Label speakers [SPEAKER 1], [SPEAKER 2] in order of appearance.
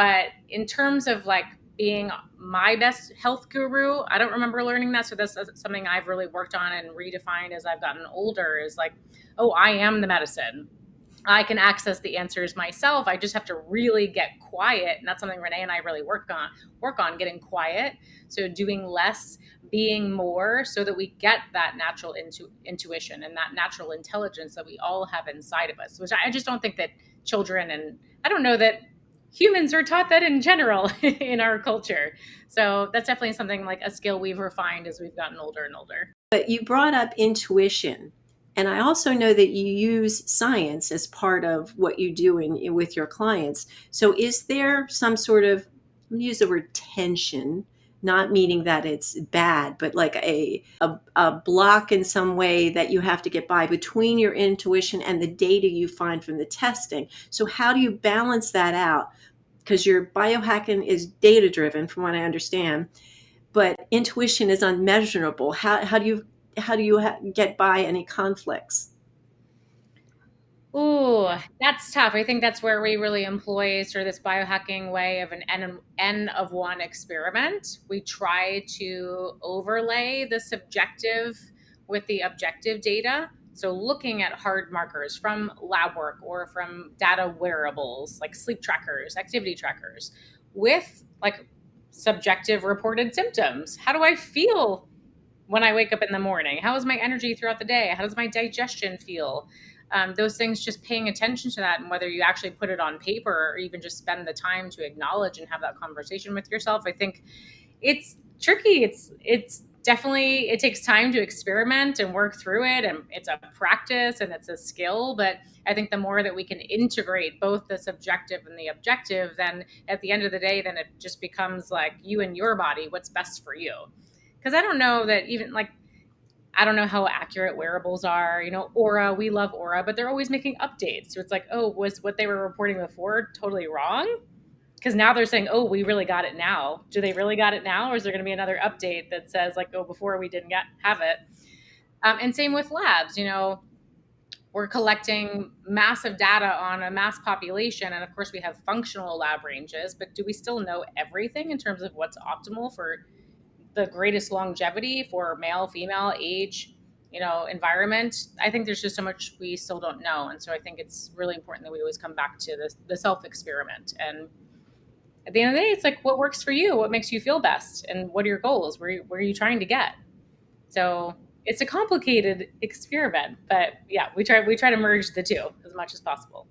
[SPEAKER 1] But in terms of like being my best health guru, I don't remember learning that. So that's something I've really worked on and redefined as I've gotten older is like, oh, I am the medicine. I can access the answers myself. I just have to really get quiet. And that's something Renee and I really work on getting quiet. So doing less, being more, so that we get that natural intuition and that natural intelligence that we all have inside of us, which I just don't think that children, and I don't know that humans are taught that in general in our culture. So that's definitely something like a skill we've refined as we've gotten older and older.
[SPEAKER 2] But you brought up intuition. And I also know that you use science as part of what you do with your clients. So is there some sort of, I'm going to use the word tension, not meaning that it's bad, but like a block in some way that you have to get by between your intuition and the data you find from the testing? So how do you balance that out? Because your biohacking is data driven, from what I understand, but intuition is unmeasurable. How do you get by any conflicts?
[SPEAKER 1] Ooh, that's tough. I think that's where we really employ sort of this biohacking way of an N of one experiment. We try to overlay the subjective with the objective data. So looking at hard markers from lab work or from data wearables like sleep trackers, activity trackers, with like subjective reported symptoms. How do I feel when I wake up in the morning? How is my energy throughout the day? How does my digestion feel? Those things, just paying attention to that, and whether you actually put it on paper or even just spend the time to acknowledge and have that conversation with yourself. I think it's tricky. It's definitely, it takes time to experiment and work through it, and it's a practice and it's a skill. But I think the more that we can integrate both the subjective and the objective, then at the end of the day, then it just becomes like you and your body, what's best for you. Because I don't know that even like, I don't know how accurate wearables are. Aura, we love Aura, but they're always making updates. So it's like, oh, was what they were reporting before totally wrong? Because now they're saying, oh, we really got it now. Do they really got it now? Or is there going to be another update that says, like, oh, before we didn't have it? And same with labs. We're collecting massive data on a mass population. And of course, we have functional lab ranges, but do we still know everything in terms of what's optimal for the greatest longevity for male, female, age, environment? I think there's just so much we still don't know. And so I think it's really important that we always come back to the self experiment. And at the end of the day, it's like, what works for you? What makes you feel best? And what are your goals? Where are you trying to get? So it's a complicated experiment, but yeah, we try to merge the two as much as possible.